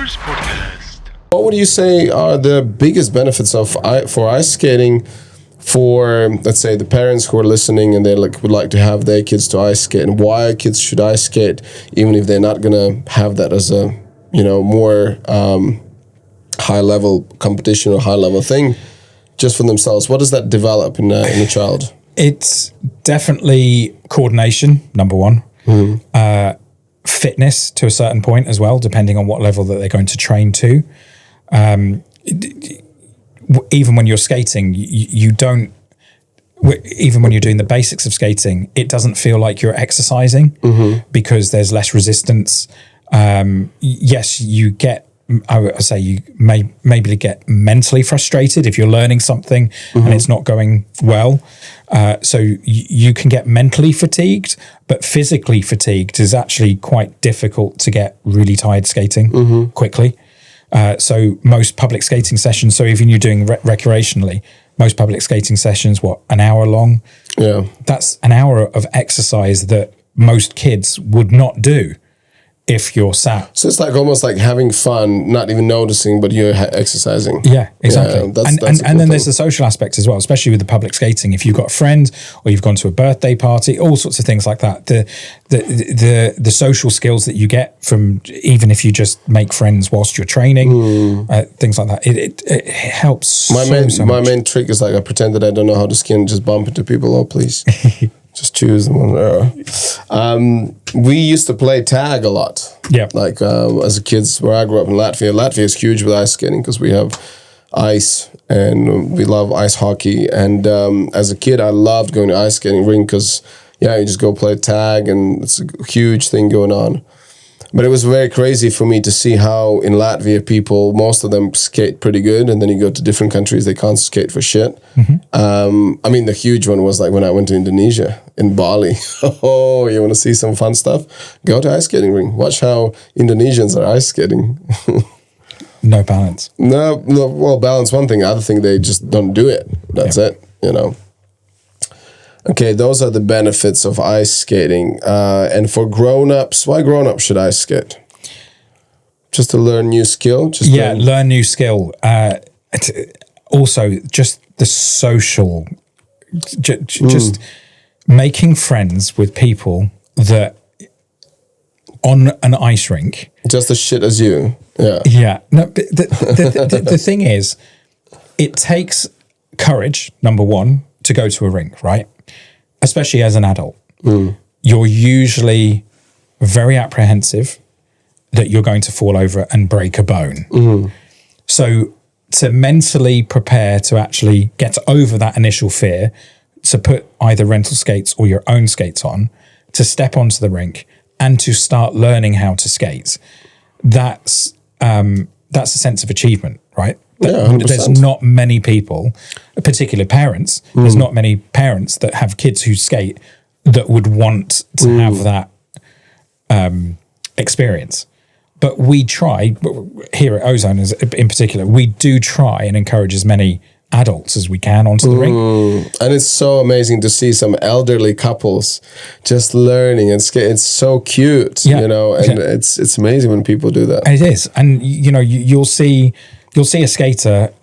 Renarspodcast. What would you say are the biggest benefits for ice skating for, let's say, the parents who are listening and they would like to have their kids to ice skate, and why kids should ice skate even if they're not gonna have that as a more high level competition or high level thing, just for themselves? What does that develop in a child? It's definitely coordination, number one. Fitness to a certain point as well, depending on what level that they're going to train to. Even when you're skating, you don't, even when you're doing the basics of skating, it doesn't feel like you're exercising because there's less resistance. Yes, you get, I would say you maybe get mentally frustrated if you're learning something and it's not going well. So you can get mentally fatigued, but physically fatigued is actually quite difficult to get really tired skating quickly. So most public skating sessions, so even you're doing recreationally, most public skating sessions, an hour long? Yeah. That's an hour of exercise that most kids would not do if you're sat. So it's like almost like having fun, not even noticing, but you're exercising. Yeah, exactly. Yeah, that's and cool then there's the social aspect as well, especially with the public skating. If you've got a friend or you've gone to a birthday party, all sorts of things like that. The social skills that you get from, even if you just make friends whilst you're training, things like that. It helps so much. My main trick is like I pretend that I don't know how to ski and just bump into people. Oh, please. Just choose the one there. We used to play tag a lot. Yeah. Like as a kids, where I grew up in Latvia. Latvia is huge with ice skating because we have ice and we love ice hockey. And as a kid, I loved going to ice skating rink because, you just go play tag and it's a huge thing going on. But it was very crazy for me to see how in Latvia people, most of them skate pretty good, and then you go to different countries, they can't skate for shit. I mean, the huge one was like when I went to Indonesia, in Bali. Oh, you want to see some fun stuff? Go to ice skating ring. Watch how Indonesians are ice skating. No balance. No, well, balance one thing. Other thing, they just don't do it. That's it, Okay, those are the benefits of ice skating. And for grown-ups, why grown-ups should ice skate? Just to learn new skill? Learn new skill. Also, just the social, just making friends with people that on an ice rink. Just as shit as you. Yeah. Yeah. No, but the thing is, it takes courage, number one, to go to a rink, right? Especially as an adult, you're usually very apprehensive that you're going to fall over and break a bone. So to mentally prepare to actually get over that initial fear, to put either rental skates or your own skates on, to step onto the rink and to start learning how to skate, that's a sense of achievement, right? Yeah, there's not many people, particularly parents, there's not many parents that have kids who skate that would want to have that experience. But we try, here at Ozone in particular, we do try and encourage as many adults as we can onto the rink. And it's so amazing to see some elderly couples just learning and skate. It's so cute, and it's amazing when people do that. It is. And, you'll see a skater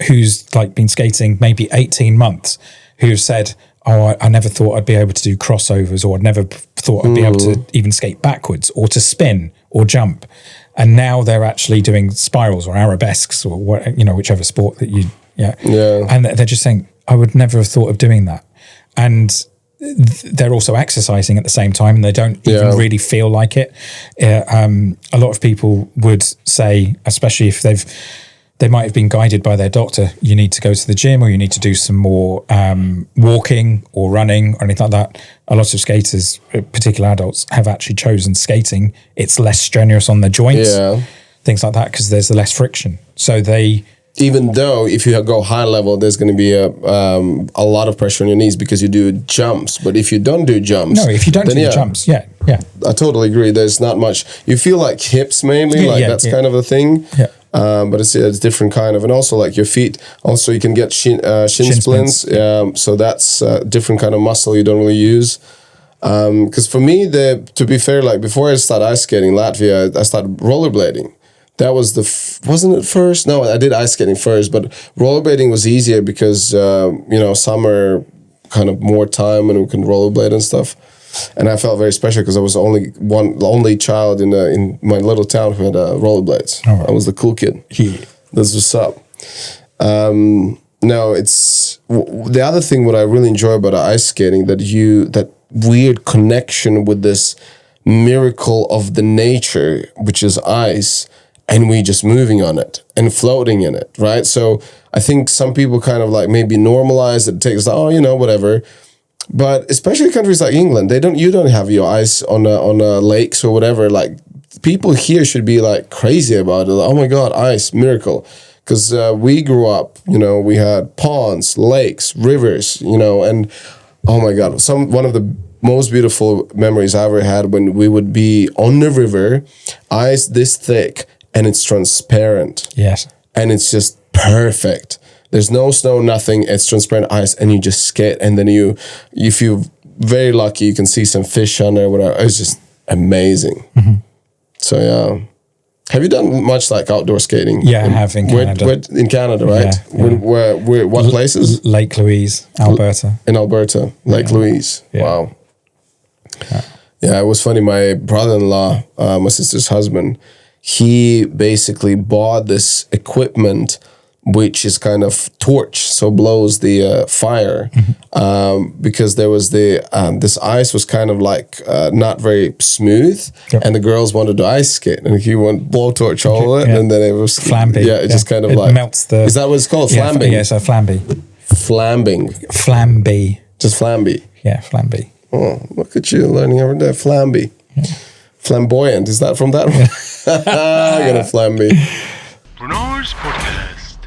who's like been skating maybe 18 months who said, I never thought I'd be able to do crossovers, or I'd never thought I'd be able to even skate backwards or to spin or jump. And now they're actually doing spirals or arabesques or whichever sport that you, And they're just saying, I would never have thought of doing that. And they're also exercising at the same time, and they don't even really feel like it. A lot of people would say, especially if they might have been guided by their doctor, you need to go to the gym or you need to do some more walking or running or anything like that. A lot of skaters, particularly adults, have actually chosen skating. It's less strenuous on the joints, things like that, because there's less friction. So even though if you go high level, there's going to be a lot of pressure on your knees because you do jumps. But if you don't do jumps... No, if you don't do the jumps, I totally agree. There's not much... You feel like hips mainly, that's kind of a thing. Yeah. But it's different kind of... And also like your feet, also you can get shin splints. So that's a different kind of muscle you don't really use. Because for me, to be fair, like before I started ice skating in Latvia, I started rollerblading. that was wasn't it first? No, I did ice skating first, but rollerblading was easier because summer kind of more time and we can rollerblade and stuff. And I felt very special because I was the only child in my little town who had rollerblades. Oh, right. I was the cool kid. Yeah. That's what's up. No, it's the other thing. What I really enjoy about ice skating that weird connection with this miracle of the nature, which is ice, and we just moving on it and floating in it, right? So I think some people kind of like maybe normalize it, takes whatever. But especially countries like England, you don't have your ice on lakes or whatever. Like people here should be like crazy about it. Like, oh my God, ice, miracle. Because we grew up, we had ponds, lakes, rivers, and oh my God, one of the most beautiful memories I ever had when we would be on the river, ice this thick, and it's transparent. Yes. And it's just perfect. There's no snow, nothing. It's transparent ice, and you just skate. And then if you're very lucky, you can see some fish on there, whatever. It's just amazing. Mm-hmm. So yeah. Have you done much like outdoor skating? Yeah, I have in Canada. In Canada, right? Yeah. Where what places? Lake Louise, Alberta. In Alberta, Lake Louise. Yeah. Wow. Yeah, it was funny. My brother-in-law, my sister's husband, he basically bought this equipment which is kind of torch, so blows the fire, because there was this ice was kind of like not very smooth, and the girls wanted to ice skate, and he went blowtorch all of it, and then it was flambing. Yeah, it just kind of melts the. Is that what it's called? Flambing. Yeah, so flamby. Flambing. Flamby. Just flamby. Yeah, flamby. Oh, look at you learning every day. Flamby. Yeah. Flamboyant. Is that from that one? I got a flamby. Renarspodcast.